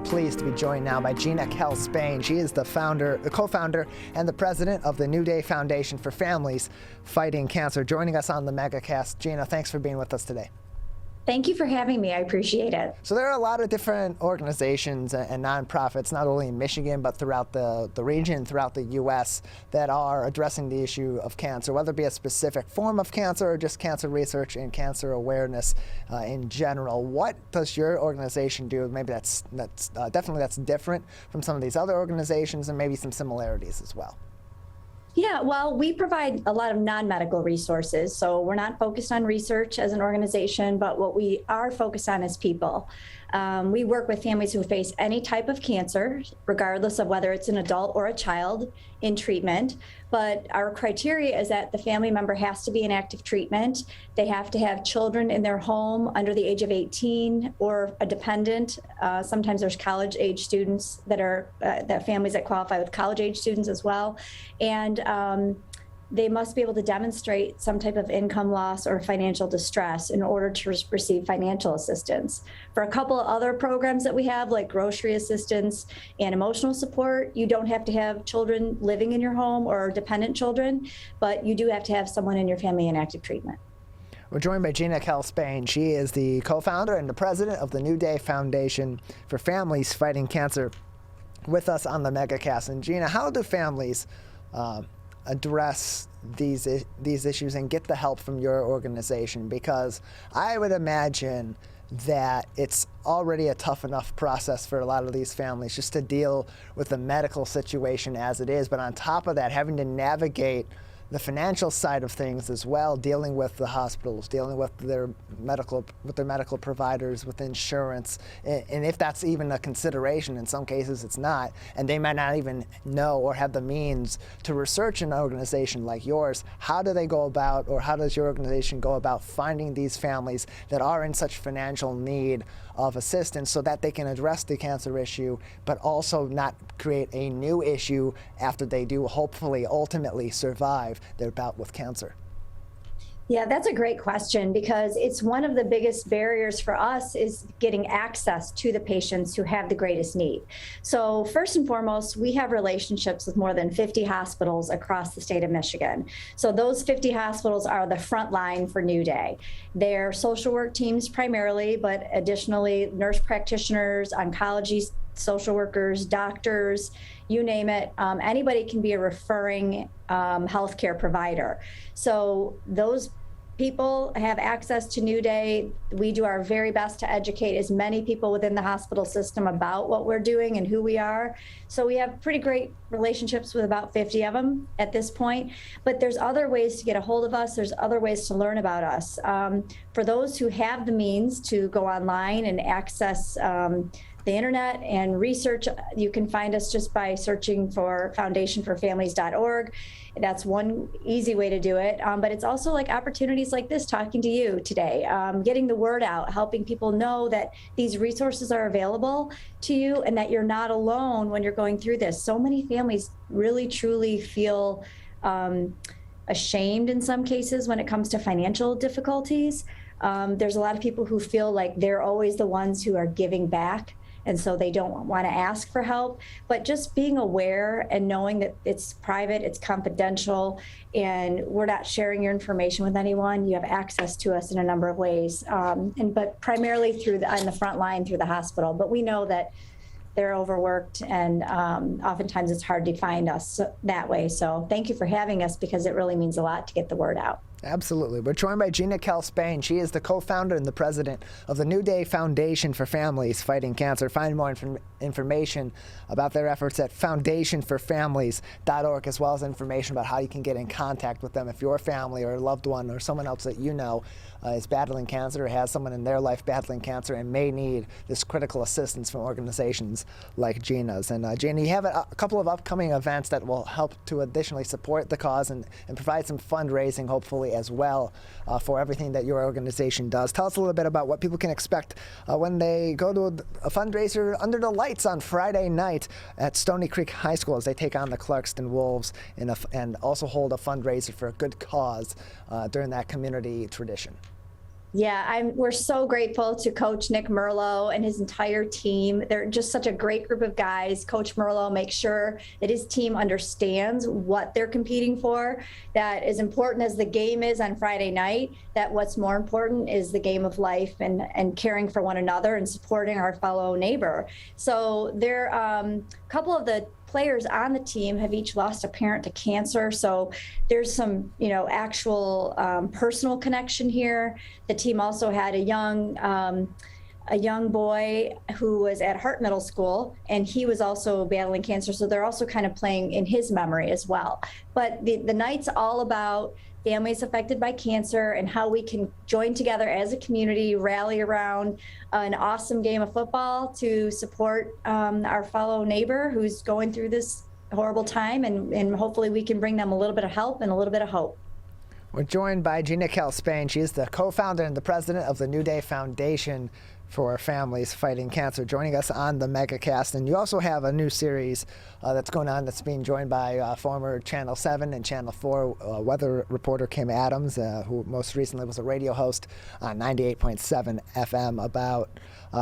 we're pleased to be joined now by Gina Kell Spehn. She is the co-founder and the president of the New Day Foundation for Families Fighting Cancer. Joining us on the MegaCast. Gina, thanks for being with us today. Thank you for having me. I appreciate it. So there are a lot of different organizations and nonprofits, not only in Michigan, but throughout the region, throughout the U.S., that are addressing the issue of cancer, whether it be a specific form of cancer or just cancer research and cancer awareness in general. What does your organization do? Maybe that's different from some of these other organizations, and maybe some similarities as well. Yeah, well, we provide a lot of non-medical resources. So we're not focused on research as an organization, but what we are focused on is people. We work with families who face any type of cancer, regardless of whether it's an adult or a child in treatment. But our criteria is that the family member has to be in active treatment. They have to have children in their home under the age of 18 or a dependent. Sometimes there's college age students that families that qualify with college age students as well. And they must be able to demonstrate some type of income loss or financial distress in order to receive financial assistance. For a couple of other programs that we have, like grocery assistance and emotional support, you don't have to have children living in your home or dependent children, but you do have to have someone in your family in active treatment. We're joined by Gina Kell Spehn. She is the co-founder and the president of the New Day Foundation for Families Fighting Cancer, with us on the MegaCast. And Gina, how do families address these issues and get the help from your organization? Because I would imagine that it's already a tough enough process for a lot of these families just to deal with the medical situation as it is, but on top of that, having to navigate the financial side of things as well, dealing with the hospitals, dealing with their medical providers, with insurance, and if that's even a consideration. In some cases it's not, and they might not even know or have the means to research an organization like yours. How do they go about, or how does your organization go about finding these families that are in such financial need of assistance so that they can address the cancer issue, but also not create a new issue after they do hopefully ultimately survive their bout with cancer? Yeah, that's a great question, because it's one of the biggest barriers for us is getting access to the patients who have the greatest need. So first and foremost, we have relationships with more than 50 hospitals across the state of Michigan. So those 50 hospitals are the front line for New Day. They're social work teams primarily, but additionally nurse practitioners, oncology social workers, doctors, you name it. Anybody can be a referring healthcare provider. So those people have access to New Day. We do our very best to educate as many people within the hospital system about what we're doing and who we are. So we have pretty great relationships with about 50 of them at this point. But there's other ways to get a hold of us. There's other ways to learn about us. For those who have the means to go online and access the internet and research, you can find us just by searching for foundationforfamilies.org. That's one easy way to do it. But it's also like opportunities like this, talking to you today, getting the word out, helping people know that these resources are available to you and that you're not alone when you're going through this. So many families really, truly feel ashamed in some cases when it comes to financial difficulties. There's a lot of people who feel like they're always the ones who are giving back, and so they don't want to ask for help. But just being aware and knowing that it's private, it's confidential, and we're not sharing your information with anyone. You have access to us in a number of ways, but primarily on the front line through the hospital. But we know that they're overworked, and oftentimes it's hard to find us that way. So thank you for having us, because it really means a lot to get the word out. Absolutely. We're joined by Gina Kell Spehn. She is the co-founder and the president of the New Day Foundation for Families Fighting Cancer. Find more information about their efforts at foundationforfamilies.org, as well as information about how you can get in contact with them if your family or a loved one or someone else that you know is battling cancer or has someone in their life battling cancer and may need this critical assistance from organizations like Gina's. And Gina, you have a couple of upcoming events that will help to additionally support the cause and provide some fundraising, hopefully, as well for everything that your organization does. Tell us a little bit about what people can expect when they go to a fundraiser under the lights on Friday night at Stony Creek High School as they take on the Clarkston Wolves and also hold a fundraiser for a good cause during that community tradition. Yeah, we're so grateful to Coach Nick Merlo and his entire team. They're just such a great group of guys. Coach Merlo makes sure that his team understands what they're competing for, that as important as the game is on Friday night, that what's more important is the game of life and caring for one another and supporting our fellow neighbor. So there, a couple of the players on the team have each lost a parent to cancer. So there's some, actual personal connection here. The team also had a young boy who was at Hart Middle School, and he was also battling cancer. So they're also kind of playing in his memory as well. But the night's all about families affected by cancer and how we can join together as a community, rally around an awesome game of football to support our fellow neighbor who's going through this horrible time, and hopefully we can bring them a little bit of help and a little bit of hope. We're joined by Gina Kell Spehn. She's the co-founder and the president of the New Day Foundation for Families Fighting Cancer, joining us on the MegaCast. And you also have a new series that's going on that's being joined by former Channel 7 and Channel 4 weather reporter Kim Adams, who most recently was a radio host on 98.7 FM, about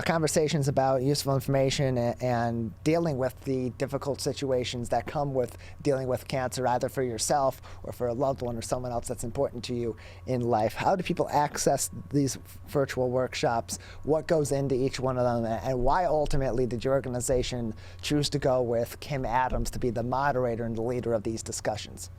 conversations about useful information and dealing with the difficult situations that come with dealing with cancer, either for yourself or for a loved one or someone else that's important to you in life. How do people access these virtual workshops? What goes into each one of them, and why ultimately did your organization choose to go with Kim Adams to be the moderator and the leader of these discussions?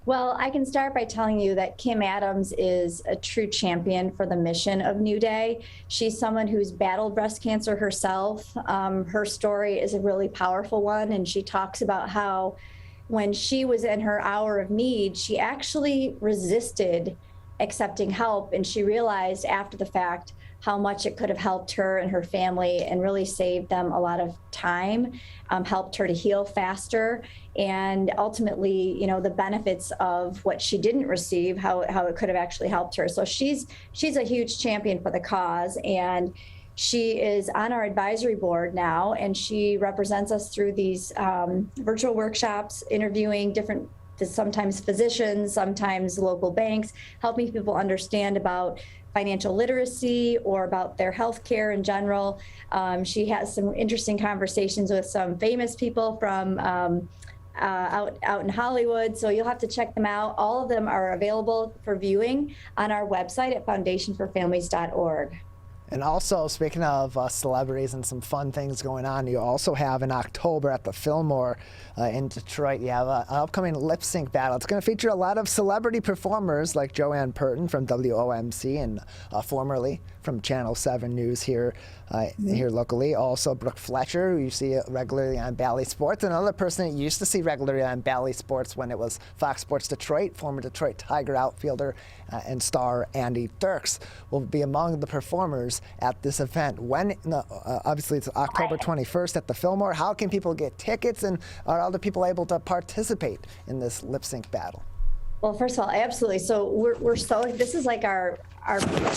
Well, I can start by telling you that Kim Adams is a true champion for the mission of New Day. She's someone who's battled breast cancer herself. Her story is a really powerful one, and she talks about how when she was in her hour of need, she actually resisted accepting help, and she realized after the fact how much it could have helped her and her family and really saved them a lot of time, helped her to heal faster, and ultimately, the benefits of what she didn't receive, how it could have actually helped her. So she's a huge champion for the cause, and she is on our advisory board now, and she represents us through these virtual workshops, interviewing different, sometimes physicians, sometimes local banks, helping people understand about financial literacy or about their health care in general. She has some interesting conversations with some famous people from out in Hollywood, so you'll have to check them out. All of them are available for viewing on our website at foundationforfamilies.org. And also, speaking of celebrities and some fun things going on, you also have in October at the Fillmore in Detroit, you have an upcoming lip sync battle. It's going to feature a lot of celebrity performers like Joanne Purton from WOMC and formerly from Channel 7 News here locally. Also, Brooke Fletcher, who you see regularly on Bally Sports. Another person that you used to see regularly on Bally Sports when it was Fox Sports Detroit, former Detroit Tiger outfielder and star Andy Dirks, will be among the performers at this event. When, obviously, it's October 21st at the Fillmore. How can people get tickets, and are other people able to participate in this lip sync battle? Well, first of all, absolutely. So this is like our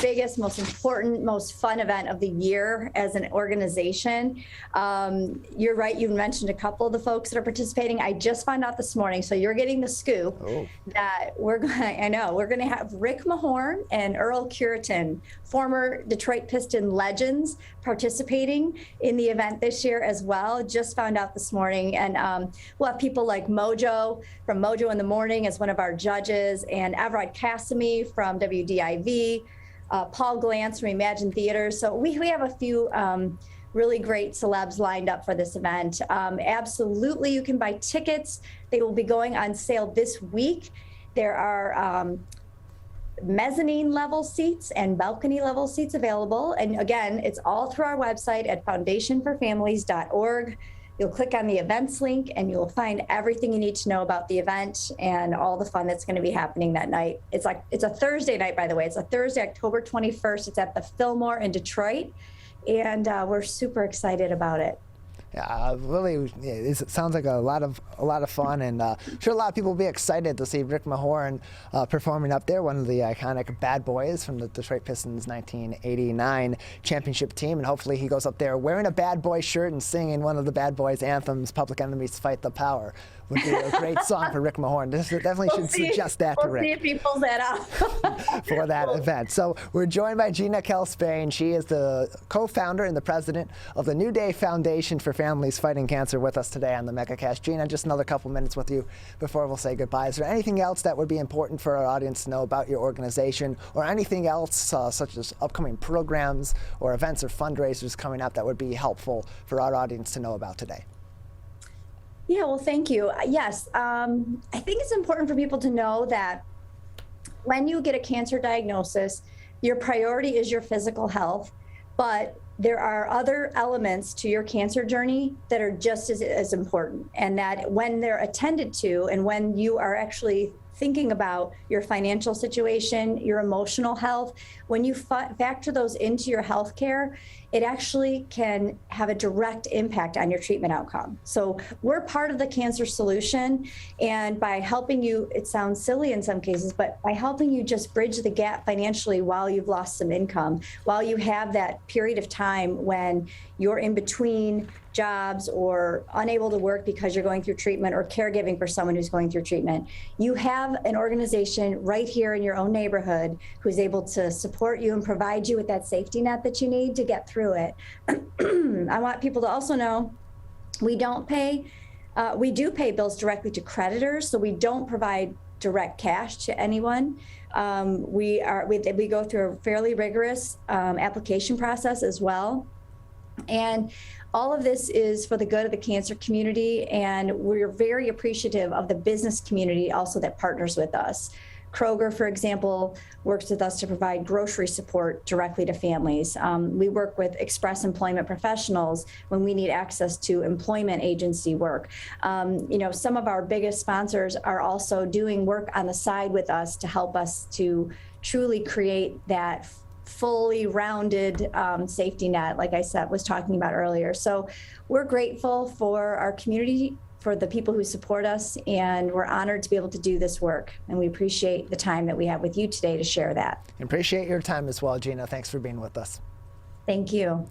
biggest, most important, most fun event of the year as an organization. You're right. You mentioned a couple of the folks that are participating. I just found out this morning, so you're getting the scoop that we're going to have Rick Mahorn and Earl Curitan, former Detroit Piston legends, participating in the event this year as well. Just found out this morning. And we'll have people like Mojo from Mojo in the Morning as one of our judges, and Everett Cassimy from WDIV, Paul Glantz from Imagine Theaters. So we have a few really great celebs lined up for this event. Absolutely, you can buy tickets. They will be going on sale this week. There are mezzanine level seats and balcony level seats available. And again, it's all through our website at foundationforfamilies.org. You'll click on the events link and you'll find everything you need to know about the event and all the fun that's going to be happening that night. It's a Thursday night, by the way. It's a Thursday, October 21st. It's at the Fillmore in Detroit, and we're super excited about it. Yeah, really, it sounds like a lot of fun, and I'm sure a lot of people will be excited to see Rick Mahorn performing up there, one of the iconic bad boys from the Detroit Pistons 1989 championship team, and hopefully he goes up there wearing a bad boy shirt and singing one of the bad boys anthems, Public Enemy's Fight the Power. Would be a great song for Rick Mahorn. This definitely should suggest that to Rick. We'll see if he pulls that off. For that event. So we're joined by Gina Kell Spehn. She is the co-founder and the president of the New Day Foundation for Families Fighting Cancer with us today on the MegaCast. Gina, just another couple minutes with you before we'll say goodbye. Is there anything else that would be important for our audience to know about your organization, or anything else such as upcoming programs or events or fundraisers coming up that would be helpful for our audience to know about today? Yeah, well, thank you. Yes, I think it's important for people to know that when you get a cancer diagnosis, your priority is your physical health, but there are other elements to your cancer journey that are just as important, and that when they're attended to, and when you are actually thinking about your financial situation, your emotional health, when you factor those into your health care, it actually can have a direct impact on your treatment outcome. So we're part of the cancer solution, and by helping you, it sounds silly in some cases, but by helping you just bridge the gap financially while you've lost some income, while you have that period of time when you're in between jobs or unable to work because you're going through treatment, or caregiving for someone who's going through treatment, you have an organization right here in your own neighborhood who's able to support you and provide you with that safety net that you need to get through it. I want people to also know we do pay bills directly to creditors, so we don't provide direct cash to anyone. We go through a fairly rigorous application process as well. And all of this is for the good of the cancer community, and we're very appreciative of the business community also that partners with us. Kroger, for example, works with us to provide grocery support directly to families. We work with Express Employment Professionals when we need access to employment agency work. Some of our biggest sponsors are also doing work on the side with us to help us to truly create that fully rounded safety net, like I said, was talking about earlier. So we're grateful for our community, for the people who support us, and we're honored to be able to do this work. And we appreciate the time that we have with you today to share that. Appreciate your time as well, Gina. Thanks for being with us. Thank you.